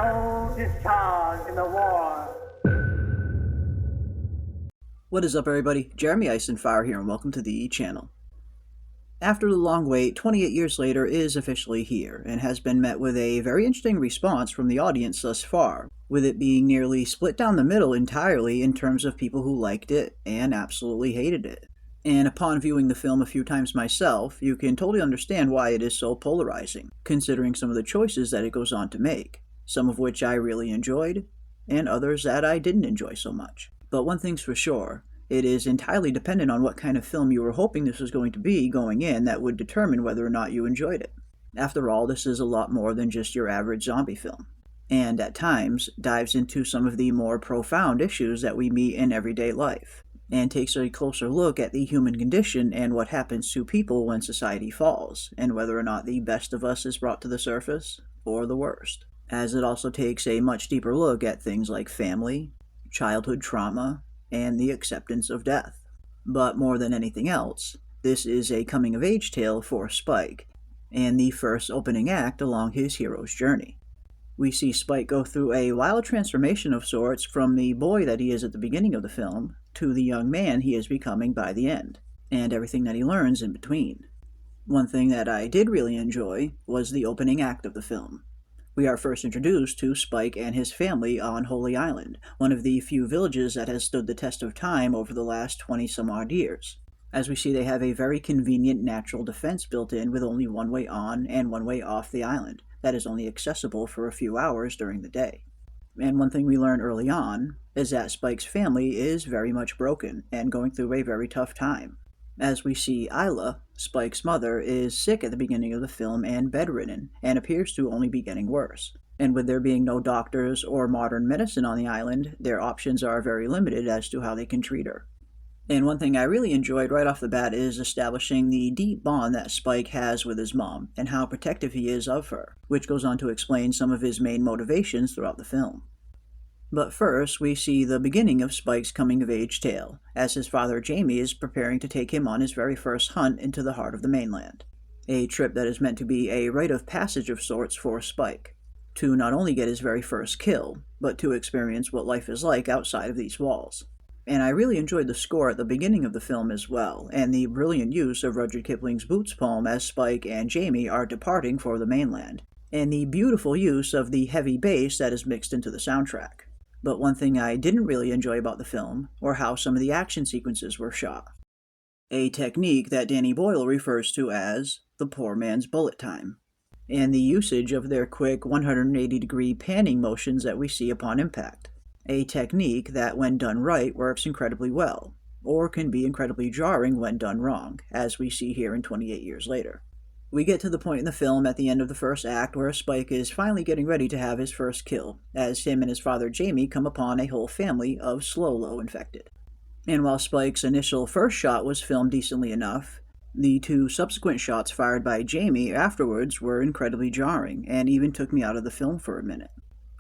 no discharge in the war. What is up, everybody? Jeremy Eisenfire here, and welcome to the channel. After the long wait, 28 years later is officially here, and has been met with a very interesting response from the audience thus far, with it being nearly split down the middle entirely in terms of people who liked it and absolutely hated it. And upon viewing the film a few times myself, you can totally understand why it is so polarizing, considering some of the choices that it goes on to make, some of which I really enjoyed, and others that I didn't enjoy so much. But one thing's for sure, it is entirely dependent on what kind of film you were hoping this was going to be going in that would determine whether or not you enjoyed it. After all, this is a lot more than just your average zombie film, and at times dives into some of the more profound issues that we meet in everyday life, and takes a closer look at the human condition and what happens to people when society falls, and whether or not the best of us is brought to the surface, or the worst. As it also takes a much deeper look at things like family, childhood trauma, and the acceptance of death. But more than anything else, this is a coming-of-age tale for Spike, and the first opening act along his hero's journey. We see Spike go through a wild transformation of sorts from the boy that he is at the beginning of the film to the young man he is becoming by the end, and everything that he learns in between. One thing that I did really enjoy was the opening act of the film. We are first introduced to Spike and his family on Holy Island, one of the few villages that has stood the test of time over the last 20-some-odd years. As we see, they have a very convenient natural defense built in with only one way on and one way off the island that is only accessible for a few hours during the day. And one thing we learn early on is that Spike's family is very much broken and going through a very tough time. As we see, Isla, Spike's mother, is sick at the beginning of the film and bedridden, and appears to only be getting worse. And with there being no doctors or modern medicine on the island, their options are very limited as to how they can treat her. And one thing I really enjoyed right off the bat is establishing the deep bond that Spike has with his mom, and how protective he is of her, which goes on to explain some of his main motivations throughout the film. But first, we see the beginning of Spike's coming-of-age tale, as his father Jamie is preparing to take him on his very first hunt into the heart of the mainland. A trip that is meant to be a rite of passage of sorts for Spike, to not only get his very first kill, but to experience what life is like outside of these walls. And I really enjoyed the score at the beginning of the film as well, and the brilliant use of Rudyard Kipling's Boots poem as Spike and Jamie are departing for the mainland, and the beautiful use of the heavy bass that is mixed into the soundtrack. But one thing I didn't really enjoy about the film were how some of the action sequences were shot. A technique that Danny Boyle refers to as the poor man's bullet time, and the usage of their quick 180-degree panning motions that we see upon impact. A technique that, when done right, works incredibly well, or can be incredibly jarring when done wrong, as we see here in 28 years later. We get to the point in the film at the end of the first act where Spike is finally getting ready to have his first kill, as him and his father Jamie come upon a whole family of slow-low infected. And while Spike's initial first shot was filmed decently enough, the two subsequent shots fired by Jamie afterwards were incredibly jarring, and even took me out of the film for a minute.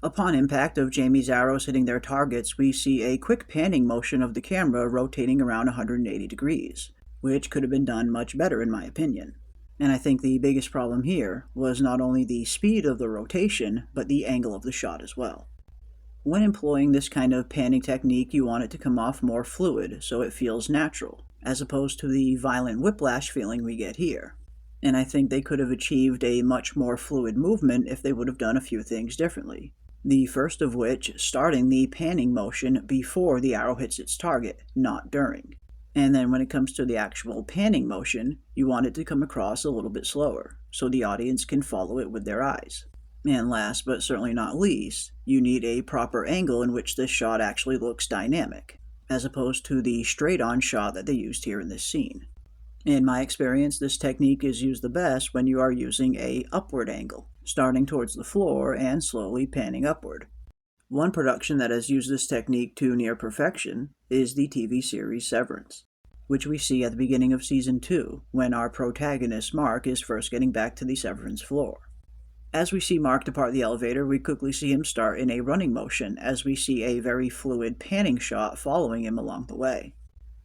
Upon impact of Jamie's arrows hitting their targets, we see a quick panning motion of the camera rotating around 180 degrees, which could have been done much better in my opinion. And I think the biggest problem here was not only the speed of the rotation, but the angle of the shot as well. When employing this kind of panning technique, you want it to come off more fluid, so it feels natural, as opposed to the violent whiplash feeling we get here. And I think they could have achieved a much more fluid movement if they would have done a few things differently. The first of which, starting the panning motion before the arrow hits its target, not during. And then when it comes to the actual panning motion, you want it to come across a little bit slower, so the audience can follow it with their eyes. And last but certainly not least, you need a proper angle in which this shot actually looks dynamic, as opposed to the straight-on shot that they used here in this scene. In my experience, this technique is used the best when you are using a upward angle, starting towards the floor and slowly panning upward. One production that has used this technique to near perfection is the TV series Severance, which we see at the beginning of Season 2, when our protagonist Mark is first getting back to the severance floor. As we see Mark depart the elevator, we quickly see him start in a running motion, as we see a very fluid panning shot following him along the way.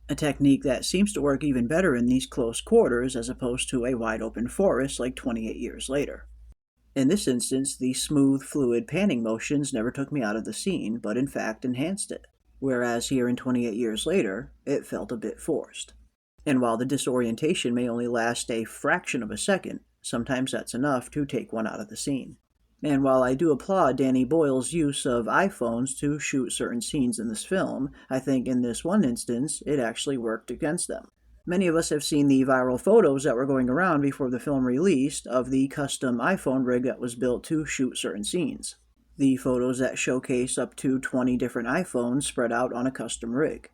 A technique that seems to work even better in these close quarters as opposed to a wide open forest like 28 years later. In this instance, the smooth, fluid panning motions never took me out of the scene, but in fact enhanced it, whereas here in 28 years later, it felt a bit forced. And while the disorientation may only last a fraction of a second, sometimes that's enough to take one out of the scene. And while I do applaud Danny Boyle's use of iPhones to shoot certain scenes in this film, I think in this one instance, it actually worked against them. Many of us have seen the viral photos that were going around before the film released of the custom iPhone rig that was built to shoot certain scenes. The photos that showcase up to 20 different iPhones spread out on a custom rig.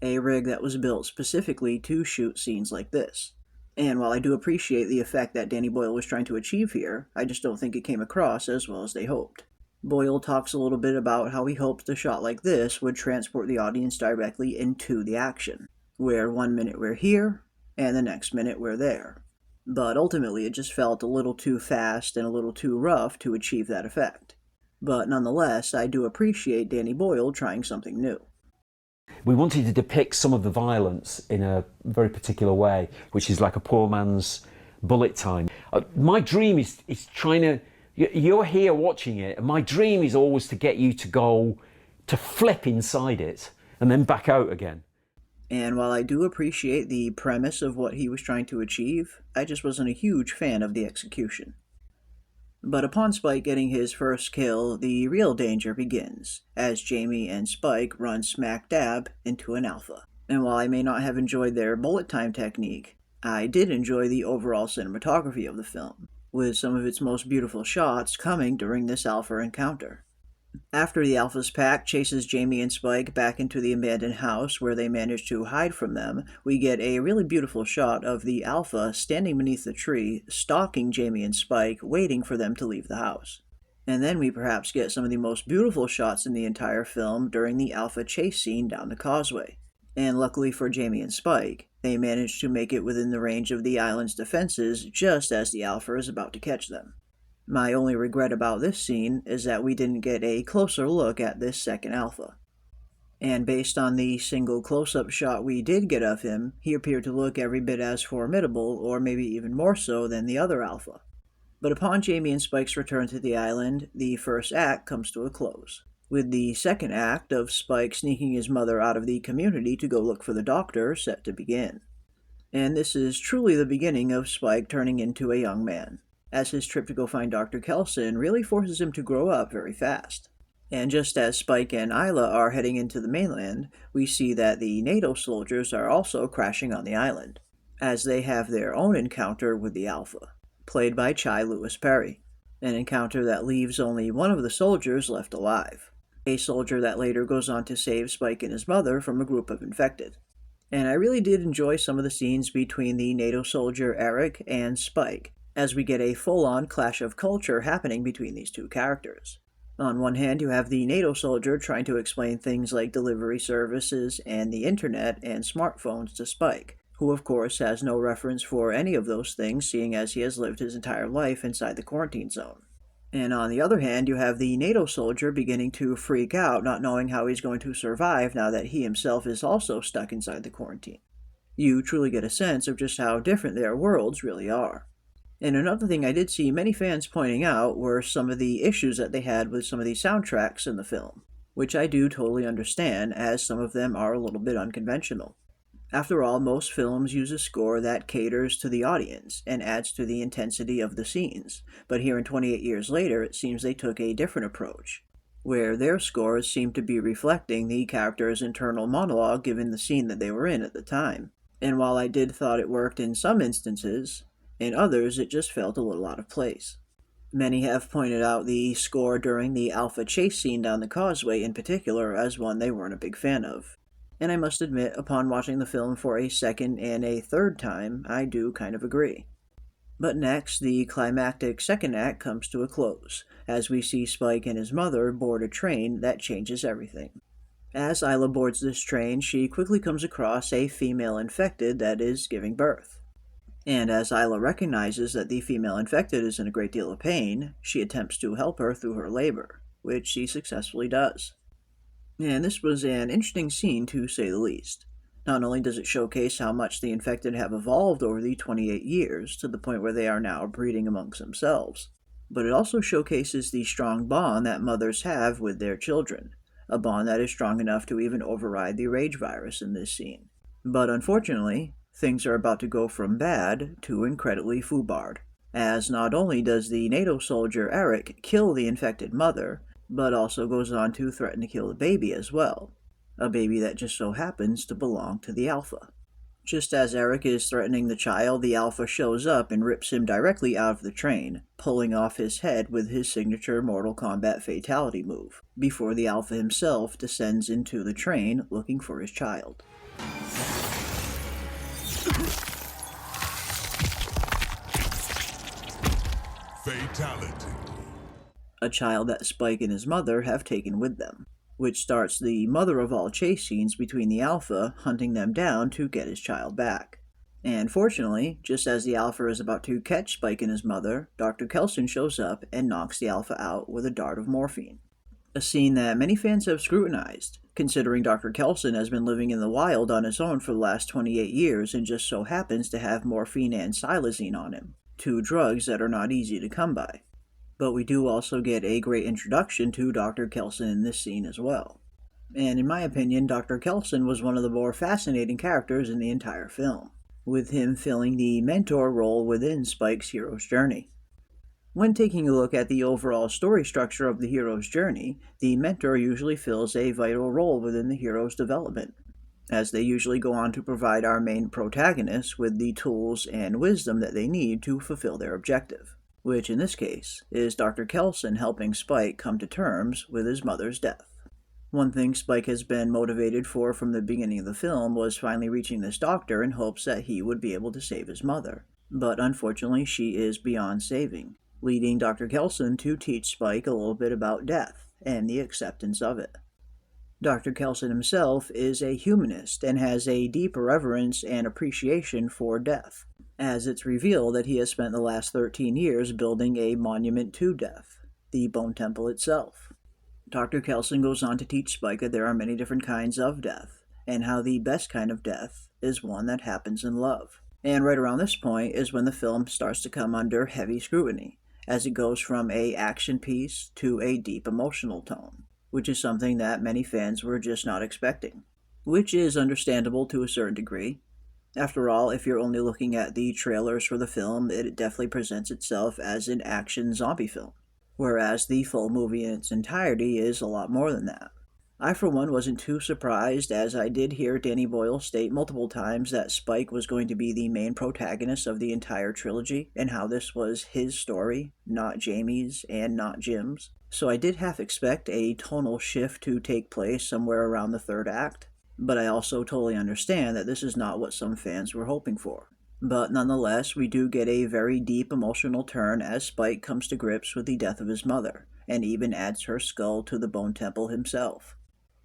A rig that was built specifically to shoot scenes like this. And while I do appreciate the effect that Danny Boyle was trying to achieve here, I just don't think it came across as well as they hoped. Boyle talks a little bit about how he hoped a shot like this would transport the audience directly into the action, where 1 minute we're here, and the next minute we're there. But ultimately it just felt a little too fast and a little too rough to achieve that effect. But nonetheless, I do appreciate Danny Boyle trying something new. We wanted to depict some of the violence in a very particular way, which is like a poor man's bullet time. My dream is trying to, you're here watching it, and my dream is always to get you to go, to flip inside it, and then back out again. And while I do appreciate the premise of what he was trying to achieve, I just wasn't a huge fan of the execution. But upon Spike getting his first kill, the real danger begins, as Jamie and Spike run smack dab into an alpha. And while I may not have enjoyed their bullet time technique, I did enjoy the overall cinematography of the film, with some of its most beautiful shots coming during this alpha encounter. After the Alpha's pack chases Jamie and Spike back into the abandoned house where they manage to hide from them, we get a really beautiful shot of the Alpha standing beneath the tree, stalking Jamie and Spike, waiting for them to leave the house. And then we perhaps get some of the most beautiful shots in the entire film during the Alpha chase scene down the causeway. And luckily for Jamie and Spike, they manage to make it within the range of the island's defenses just as the Alpha is about to catch them. My only regret about this scene is that we didn't get a closer look at this second Alpha. And based on the single close-up shot we did get of him, he appeared to look every bit as formidable, or maybe even more so, than the other Alpha. But upon Jamie and Spike's return to the island, the first act comes to a close, with the second act of Spike sneaking his mother out of the community to go look for the doctor set to begin. And this is truly the beginning of Spike turning into a young man, as his trip to go find Dr. Kelson really forces him to grow up very fast. And just as Spike and Isla are heading into the mainland, we see that the NATO soldiers are also crashing on the island, as they have their own encounter with the Alpha, played by Chai Lewis Perry, an encounter that leaves only one of the soldiers left alive, a soldier that later goes on to save Spike and his mother from a group of infected. And I really did enjoy some of the scenes between the NATO soldier Eric and Spike, as we get a full-on clash of culture happening between these two characters. On one hand, you have the NATO soldier trying to explain things like delivery services and the internet and smartphones to Spike, who of course has no reference for any of those things, seeing as he has lived his entire life inside the quarantine zone. And on the other hand, you have the NATO soldier beginning to freak out, not knowing how he's going to survive now that he himself is also stuck inside the quarantine. You truly get a sense of just how different their worlds really are. And another thing I did see many fans pointing out were some of the issues that they had with some of the soundtracks in the film, which I do totally understand, as some of them are a little bit unconventional. After all, most films use a score that caters to the audience and adds to the intensity of the scenes, but here in 28 years later, it seems they took a different approach, where their scores seem to be reflecting the character's internal monologue given the scene that they were in at the time. And while I did thought it worked in some instances, in others, it just felt a little out of place. Many have pointed out the score during the Alpha chase scene down the causeway in particular as one they weren't a big fan of. And I must admit, upon watching the film for a second and a third time, I do kind of agree. But next, the climactic second act comes to a close, as we see Spike and his mother board a train that changes everything. As Isla boards this train, she quickly comes across a female infected that is giving birth. And as Isla recognizes that the female infected is in a great deal of pain, she attempts to help her through her labor, which she successfully does. And this was an interesting scene to say the least. Not only does it showcase how much the infected have evolved over the 28 years, to the point where they are now breeding amongst themselves, but it also showcases the strong bond that mothers have with their children, a bond that is strong enough to even override the rage virus in this scene. But unfortunately, things are about to go from bad to incredibly foobarred, as not only does the NATO soldier Eric kill the infected mother, but also goes on to threaten to kill the baby as well, a baby that just so happens to belong to the Alpha. Just as Eric is threatening the child, the Alpha shows up and rips him directly out of the train, pulling off his head with his signature Mortal Kombat fatality move, before the Alpha himself descends into the train looking for his child. Fatality. A child that Spike and his mother have taken with them, which starts the mother of all chase scenes between the Alpha hunting them down to get his child back. And fortunately, just as the Alpha is about to catch Spike and his mother, Dr. Kelson shows up and knocks the Alpha out with a dart of morphine. A scene that many fans have scrutinized, considering Dr. Kelson has been living in the wild on his own for the last 28 years and just so happens to have morphine and xylazine on him, two drugs that are not easy to come by. But we do also get a great introduction to Dr. Kelson in this scene as well. And in my opinion, Dr. Kelson was one of the more fascinating characters in the entire film, with him filling the mentor role within Spike's hero's journey. When taking a look at the overall story structure of the hero's journey, the mentor usually fills a vital role within the hero's development, as they usually go on to provide our main protagonists with the tools and wisdom that they need to fulfill their objective, which in this case is Dr. Kelson helping Spike come to terms with his mother's death. One thing Spike has been motivated for from the beginning of the film was finally reaching this doctor in hopes that he would be able to save his mother, but unfortunately she is beyond saving, leading Dr. Kelson to teach Spike a little bit about death and the acceptance of it. Dr. Kelson himself is a humanist and has a deep reverence and appreciation for death, as it's revealed that he has spent the last 13 years building a monument to death, the Bone Temple itself. Dr. Kelson goes on to teach Spike that there are many different kinds of death, and how the best kind of death is one that happens in love. And right around this point is when the film starts to come under heavy scrutiny, as it goes from an action piece to a deep emotional tone, which is something that many fans were just not expecting, which is understandable to a certain degree. After all, if you're only looking at the trailers for the film, it definitely presents itself as an action zombie film, whereas the full movie in its entirety is a lot more than that. I, for one, wasn't too surprised, as I did hear Danny Boyle state multiple times that Spike was going to be the main protagonist of the entire trilogy, and how this was his story, not Jamie's and not Jim's. So I did half expect a tonal shift to take place somewhere around the third act, but I also totally understand that this is not what some fans were hoping for. But nonetheless, we do get a very deep emotional turn as Spike comes to grips with the death of his mother, and even adds her skull to the Bone Temple himself,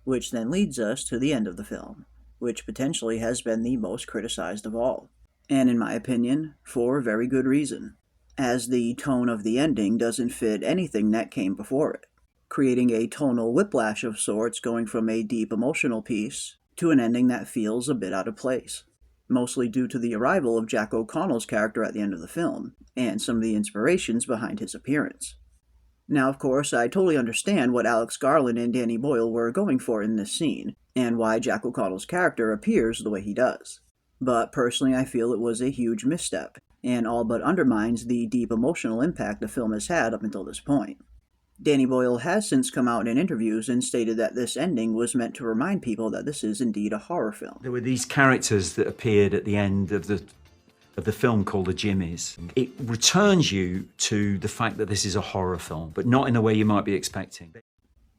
which then leads us to the end of the film, which potentially has been the most criticized of all, and in my opinion, for very good reason, as the tone of the ending doesn't fit anything that came before it, creating a tonal whiplash of sorts going from a deep emotional piece to an ending that feels a bit out of place, mostly due to the arrival of Jack O'Connell's character at the end of the film, and some of the inspirations behind his appearance. Now, of course, I totally understand what Alex Garland and Danny Boyle were going for in this scene, and why Jack O'Connell's character appears the way he does. But personally, I feel it was a huge misstep, and all but undermines the deep emotional impact the film has had up until this point. Danny Boyle has since come out in interviews and stated that this ending was meant to remind people that this is indeed a horror film. There were these characters that appeared at the end of the film called the Jimmies. It returns you to the fact that this is a horror film, but not in the way you might be expecting.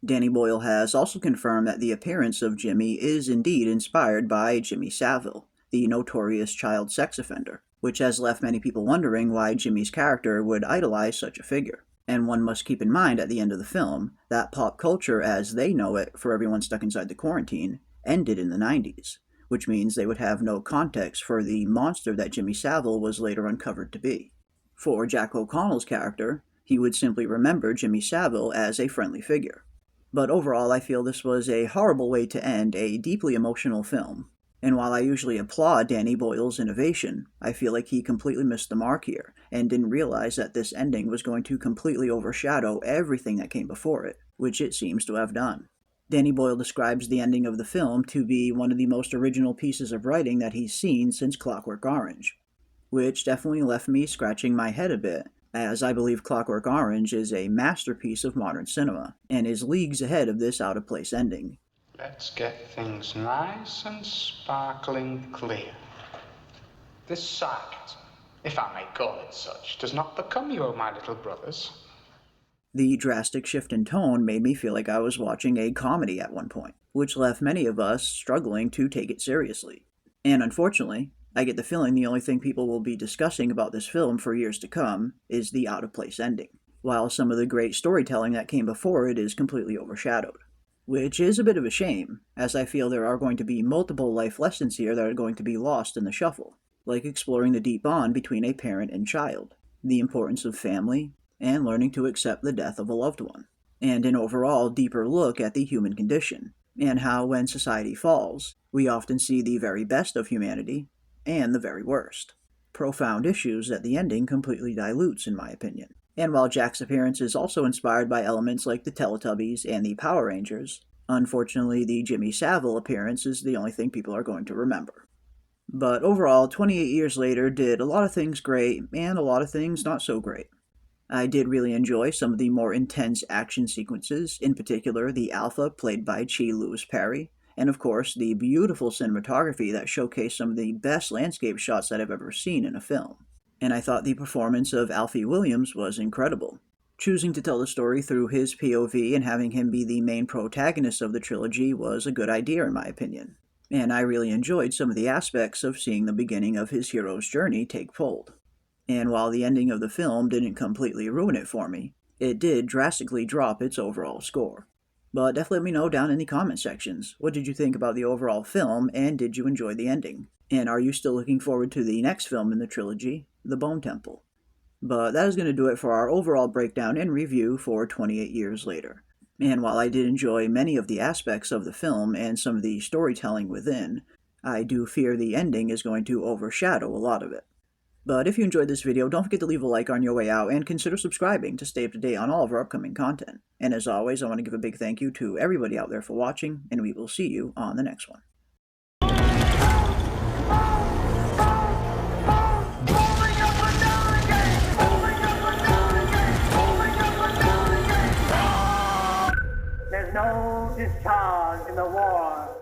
Danny Boyle has also confirmed that the appearance of Jimmy is indeed inspired by Jimmy Savile, the notorious child sex offender, which has left many people wondering why Jimmy's character would idolize such a figure. And one must keep in mind at the end of the film that pop culture as they know it for everyone stuck inside the quarantine ended in the 90s, which means they would have no context for the monster that Jimmy Savile was later uncovered to be. For Jack O'Connell's character, he would simply remember Jimmy Savile as a friendly figure. But overall, I feel this was a horrible way to end a deeply emotional film, And while I usually applaud Danny Boyle's innovation, I feel like he completely missed the mark here, and didn't realize that this ending was going to completely overshadow everything that came before it, which it seems to have done. Danny Boyle describes the ending of the film to be one of the most original pieces of writing that he's seen since Clockwork Orange, which definitely left me scratching my head a bit, as I believe Clockwork Orange is a masterpiece of modern cinema, and is leagues ahead of this out-of-place ending. Let's get things nice and sparkling clear. This sarcasm, if I may call it such, does not become you, O my little brothers. The drastic shift in tone made me feel like I was watching a comedy at one point, which left many of us struggling to take it seriously. And unfortunately, I get the feeling the only thing people will be discussing about this film for years to come is the out-of-place ending, while some of the great storytelling that came before it is completely overshadowed. Which is a bit of a shame, as I feel there are going to be multiple life lessons here that are going to be lost in the shuffle, like exploring the deep bond between a parent and child, the importance of family, and learning to accept the death of a loved one, and an overall deeper look at the human condition, and how when society falls, we often see the very best of humanity, and the very worst. Profound issues that the ending completely dilutes, in my opinion. And while Jack's appearance is also inspired by elements like the Teletubbies and the Power Rangers, unfortunately the Jimmy Savile appearance is the only thing people are going to remember. But overall, 28 years later did a lot of things great, and a lot of things not so great. I did really enjoy some of the more intense action sequences, in particular the Alpha played by Chi Lewis Perry, and of course the beautiful cinematography that showcased some of the best landscape shots that I've ever seen in a film. And I thought the performance of Alfie Williams was incredible. Choosing to tell the story through his POV and having him be the main protagonist of the trilogy was a good idea in my opinion. And I really enjoyed some of the aspects of seeing the beginning of his hero's journey take hold. And while the ending of the film didn't completely ruin it for me, it did drastically drop its overall score. But definitely let me know down in the comment sections, what did you think about the overall film, and did you enjoy the ending? And are you still looking forward to the next film in the trilogy, The Bone Temple? But that is going to do it for our overall breakdown and review for 28 years later. And while I did enjoy many of the aspects of the film and some of the storytelling within, I do fear the ending is going to overshadow a lot of it. But if you enjoyed this video, don't forget to leave a like on your way out and consider subscribing to stay up to date on all of our upcoming content. And as always, I want to give a big thank you to everybody out there for watching, and we will see you on the next one. There's no discharge in the war.